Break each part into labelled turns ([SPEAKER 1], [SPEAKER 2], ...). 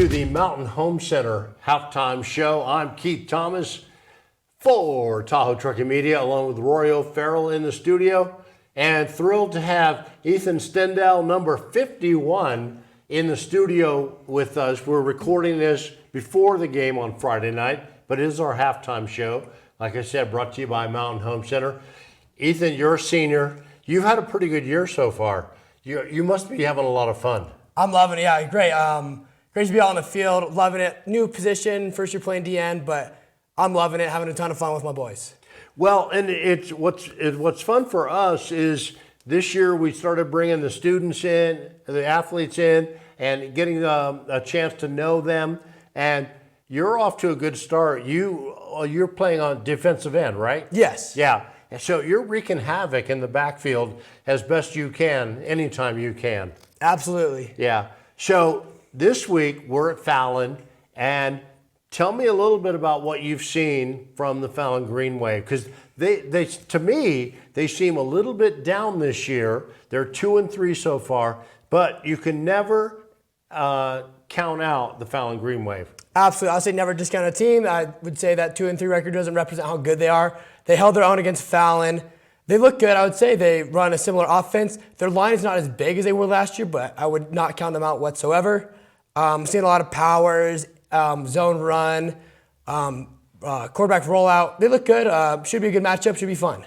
[SPEAKER 1] to the Mountain Home Center halftime show. I'm Keith Thomas for Tahoe Truckee Media, along with Rory O'Farrell in the studio, and thrilled to have Ethan Stendell, number 51, in the studio with us. We're recording this before the game on Friday night, but it is our halftime show. Like I said, brought to you by Mountain Home Center. Ethan, you're a senior. You've had a pretty good year so far. You must be having a lot of fun.
[SPEAKER 2] I'm loving it. Yeah, great. Great to be out on the field. Loving it. New position, first year playing DN, but I'm loving it. Having a ton of fun with my boys.
[SPEAKER 1] Well, and what's fun for us is this year we started bringing the students in, the athletes in, and getting a chance to know them. And you're off to a good start. You're playing on defensive end, right?
[SPEAKER 2] Yes.
[SPEAKER 1] Yeah. So you're wreaking havoc in the backfield as best you can, anytime you can.
[SPEAKER 2] Absolutely.
[SPEAKER 1] Yeah. So this week we're at Fallon, and tell me a little bit about what you've seen from the Fallon Green Wave, because they to me they seem a little bit down this year. They're 2-3 so far, but you can never count out the Fallon Green Wave.
[SPEAKER 2] Absolutely. I'll say never discount a team. I would say that 2-3 record doesn't represent how good they are. They held their own against Fallon. They look good. I would say they run a similar offense. Their line is not as big as they were last year, but I would not count them out whatsoever. Seeing a lot of powers, zone run, quarterback rollout. They look good. Should be a good matchup. Should be fun.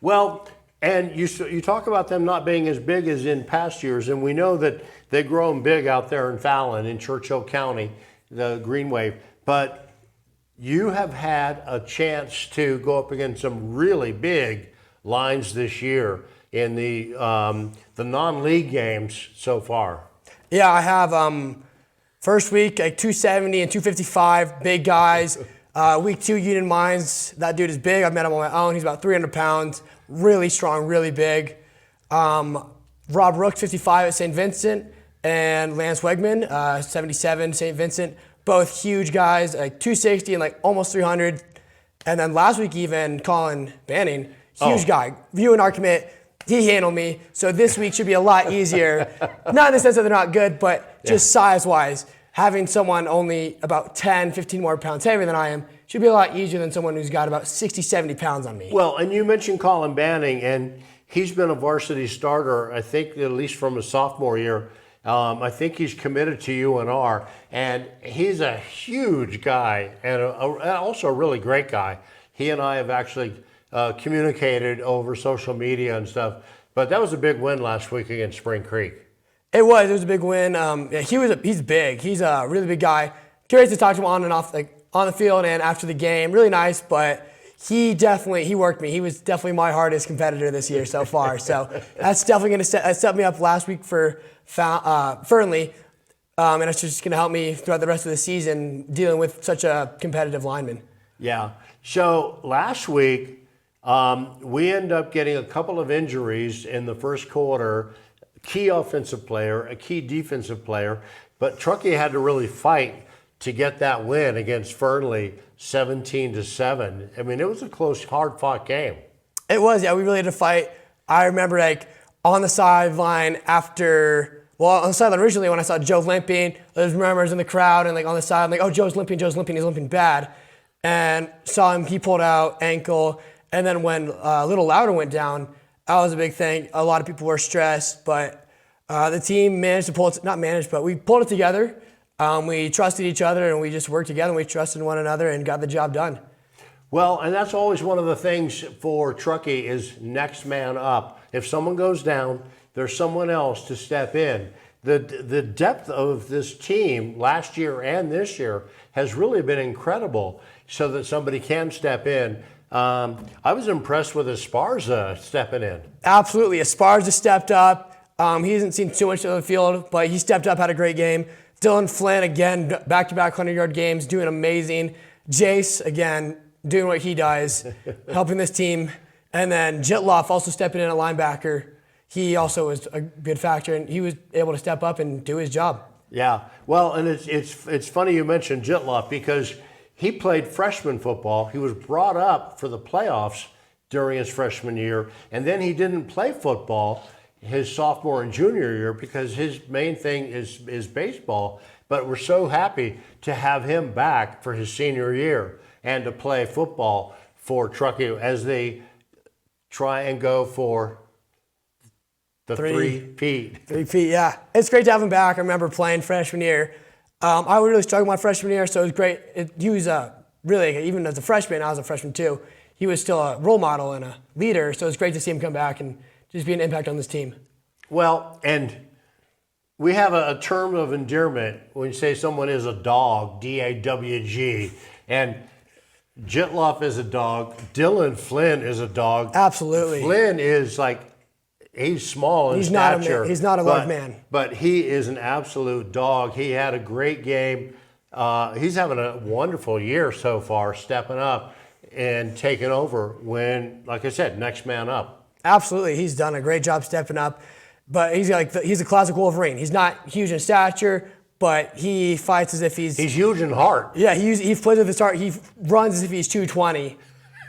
[SPEAKER 1] Well, and you talk about them not being as big as in past years, and we know that they've grown big out there in Fallon, in Churchill County, the Green Wave. But you have had a chance to go up against some really big lines this year in the non-league games so far.
[SPEAKER 2] Yeah, I have first week like 270 and 255, big guys. Week 2, Union Mines, that dude is big. I've met him on my own. He's about 300 pounds, really strong, really big. Rob Rooks, 55 at St. Vincent, and Lance Wegman, 77, St. Vincent. Both huge guys, like 260 and like almost 300. And then last week even, Colin Banning, huge guy. Viewing our commit, he handled me. So this week should be a lot easier. Not in the sense that they're not good, but just size-wise. Having someone only about 10, 15 more pounds heavier than I am should be a lot easier than someone who's got about 60, 70 pounds on me.
[SPEAKER 1] Well, and you mentioned Colin Banning, and he's been a varsity starter, I think, at least from his sophomore year. I think he's committed to UNR, and he's a huge guy and also a really great guy. He and I have actually communicated over social media and stuff, but that was a big win last week against Spring Creek.
[SPEAKER 2] It was a big win. He's big. He's a really big guy. Curious to talk to him on and off, like on the field and after the game. Really nice, but he worked me. He was definitely my hardest competitor this year so far. So that's definitely going to set me up last week for Fernley, and it's just going to help me throughout the rest of the season dealing with such a competitive lineman.
[SPEAKER 1] Yeah. So last week, we ended up getting a couple of injuries in the first quarter. Key offensive player, a key defensive player, but Truckee had to really fight to get that win against Fernley, 17-7. I mean, it was a close, hard-fought game.
[SPEAKER 2] It was, yeah. We really had to fight. I remember, like, on the sideline on the sideline originally when I saw Joe limping, there's murmurs in the crowd, and, like, on the side, like, oh, Joe's limping, he's limping bad. And saw him, he pulled out ankle. And then when Little Louder went down, that was a big thing. A lot of people were stressed, but the team managed to pull it, not managed, but we pulled it together. We trusted each other, and we just worked together, and we trusted one another and got the job done.
[SPEAKER 1] Well, and that's always one of the things for Truckee is next man up. If someone goes down, there's someone else to step in. The depth of this team last year and this year has really been incredible so that somebody can step in. I was impressed with Esparza stepping in.
[SPEAKER 2] Absolutely. Esparza stepped up. He hasn't seen too much of the field, but he stepped up, had a great game. Dylan Flynn, again, back-to-back 100-yard games, doing amazing. Jace, again, doing what he does, helping this team. And then Jitloff also stepping in at linebacker. He also was a good factor, and he was able to step up and do his job.
[SPEAKER 1] Yeah. Well, and it's funny you mentioned Jitloff because he played freshman football. He was brought up for the playoffs during his freshman year, and then he didn't play football his sophomore and junior year because his main thing is baseball. But we're so happy to have him back for his senior year and to play football for Truckee as they try and go for the three-peat.
[SPEAKER 2] 3 feet, yeah. It's great to have him back. I remember playing freshman year. I really struggled my freshman year, so it was great. He was really, even as a freshman, I was a freshman too, he was still a role model and a leader, so it's great to see him come back and just be an impact on this team.
[SPEAKER 1] Well, and we have a term of endearment when you say someone is a dog, D-A-W-G, and Jitloff is a dog. Dylan Flynn is a dog.
[SPEAKER 2] Absolutely.
[SPEAKER 1] Flynn is like, he's small in stature.
[SPEAKER 2] He's not a large man.
[SPEAKER 1] But he is an absolute dog. He had a great game. He's having a wonderful year so far, stepping up and taking over when, like I said, next man up.
[SPEAKER 2] Absolutely. He's done a great job stepping up. But he's a classic Wolverine. He's not huge in stature, but he fights as if he's
[SPEAKER 1] huge in heart.
[SPEAKER 2] Yeah, he plays with his heart. He runs as if he's 220,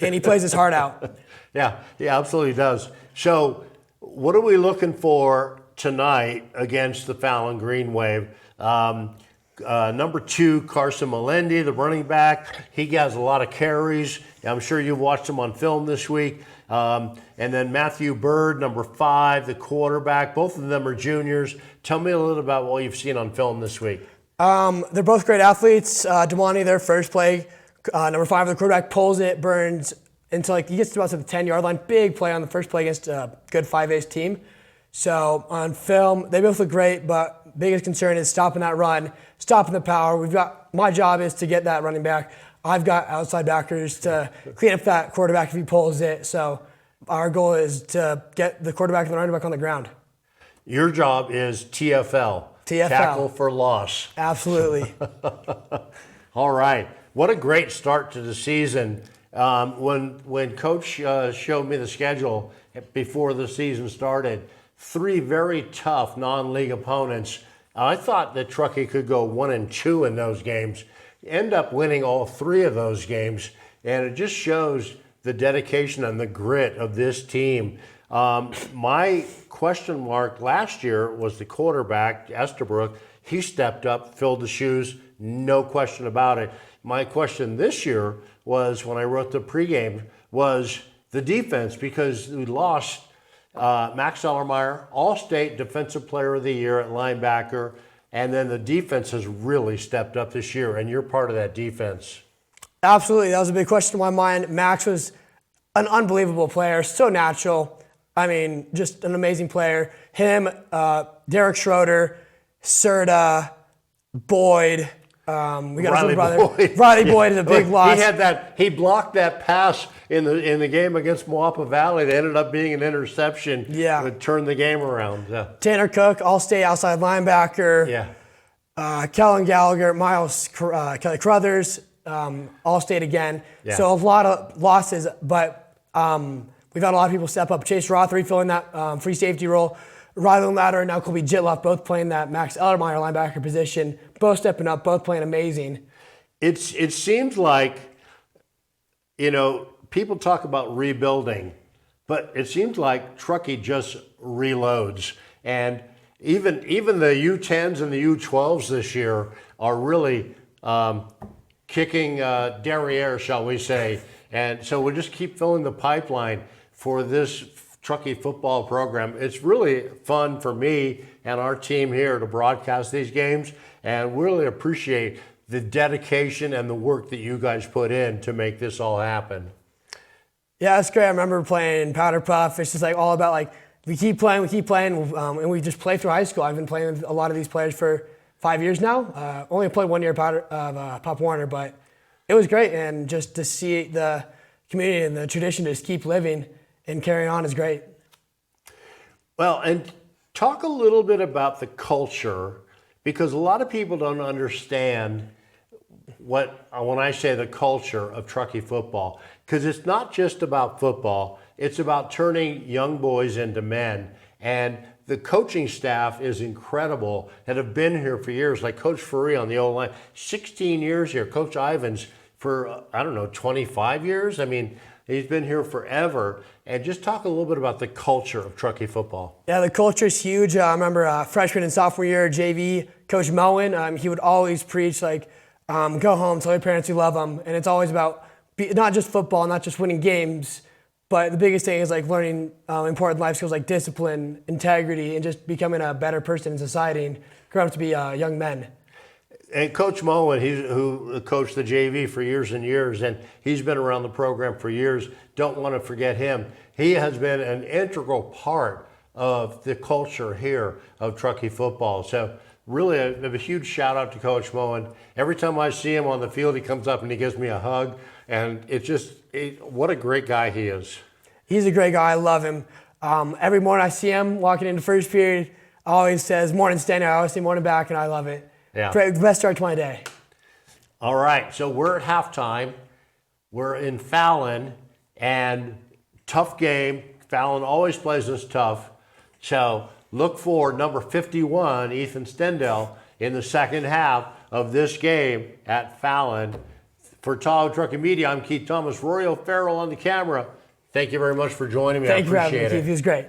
[SPEAKER 2] and he plays his heart out.
[SPEAKER 1] Yeah, he absolutely does. So what are we looking for tonight against the Fallon Green Wave? Number 2, Carson Melendi, the running back. He has a lot of carries. I'm sure you've watched him on film this week. And then Matthew Bird, number 5, the quarterback. Both of them are juniors. Tell me a little about what you've seen on film this week.
[SPEAKER 2] They're both great athletes. Damani, their first play, number 5, the quarterback pulls it, burns until he gets to about the 10-yard line. Big play on the first play against a good 5-ace team. So on film, they both look great, but biggest concern is stopping that run, stopping the power. My job is to get that running back. I've got outside backers to clean up that quarterback if he pulls it. So our goal is to get the quarterback and the running back on the ground. Your
[SPEAKER 1] job is TFL. Tackle for loss.
[SPEAKER 2] Absolutely.
[SPEAKER 1] All right. What a great start to the season. When Coach showed me the schedule before the season started, 3 very tough non-league opponents. I thought that Truckee could go 1-2 in those games. End up winning all 3 of those games, and it just shows the dedication and the grit of this team. My question mark last year was the quarterback, Estabrook. He stepped up, filled the shoes, no question about it. My question this year was, when I wrote the pregame, was the defense, because we lost Max Ellermeyer, All-State Defensive Player of the Year at linebacker, and then the defense has really stepped up this year, and you're part of that defense.
[SPEAKER 2] Absolutely. That was a big question in my mind. Max was an unbelievable player, so natural. I mean, just an amazing player. Him, Derek Schroeder, Serta, Boyd. We got
[SPEAKER 1] Riley
[SPEAKER 2] his brother.
[SPEAKER 1] Boyd.
[SPEAKER 2] Riley Boyd is a big loss.
[SPEAKER 1] He blocked that pass in the game against Moapa Valley. That ended up being an interception.
[SPEAKER 2] Yeah.
[SPEAKER 1] That turned the game around. Yeah.
[SPEAKER 2] Tanner Cook, All-State outside linebacker.
[SPEAKER 1] Yeah.
[SPEAKER 2] Kellen Gallagher, Miles Kelly Crothers, All-State again.
[SPEAKER 1] Yeah.
[SPEAKER 2] So a lot of losses, but we've had a lot of people step up. Chase Rothery filling that free safety role. Rylan Ladder and now Colby Jitloff both playing that Max Ellermeyer linebacker position, both stepping up, both playing amazing.
[SPEAKER 1] It seems like, people talk about rebuilding, but it seems like Truckee just reloads. And even the U10s and the U12s this year are really kicking derriere, shall we say. And so we'll just keep filling the pipeline for this Truckee football program. It's really fun for me and our team here to broadcast these games, and really appreciate the dedication and the work that you guys put in to make this all happen.
[SPEAKER 2] Yeah, it's great. I remember playing Powder Puff. It's just all about we keep playing, and we just play through high school. I've been playing with a lot of these players for 5 years now. Only played 1 year of Pop Warner, but it was great, and just to see the community and the tradition just keep living and carrying on is great.
[SPEAKER 1] Well, and talk a little bit about the culture, because a lot of people don't understand when I say the culture of Truckee football, because it's not just about football, it's about turning young boys into men. And the coaching staff is incredible that have been here for years, like Coach Furry on the O-line, 16 years here. Coach Ivins for, 25 years. I mean, he's been here forever. And just talk a little bit about the culture of Truckee football.
[SPEAKER 2] Yeah, the culture is huge. I remember freshman and sophomore year, JV, Coach Moen, he would always preach like, go home, tell your parents you love them. And it's always about not just football, not just winning games, but the biggest thing is like learning important life skills like discipline, integrity, and just becoming a better person in society and growing up to be young men.
[SPEAKER 1] And Coach Moen, who coached the JV for years and years, and he's been around the program for years. Don't want to forget him. He has been an integral part of the culture here of Truckee football. So really a huge shout out to Coach Moen. Every time I see him on the field, he comes up and he gives me a hug. And what a great guy he is. He's
[SPEAKER 2] a great guy. I love him. Every morning I see him walking into first period, always says, morning, Stanley. I always say morning back, and I love it.
[SPEAKER 1] Yeah.
[SPEAKER 2] The best start to my day.
[SPEAKER 1] All right, so we're at halftime. We're in Fallon, and tough game. Fallon always plays us tough. So look for number 51, Ethan Stendell, in the second half of this game at Fallon. For Tahoe Truckee Media, I'm Keith Thomas. Rory O'Farrell on the camera. Thank you very much for joining me.
[SPEAKER 2] Thank you for
[SPEAKER 1] having me,
[SPEAKER 2] Keith. It was great.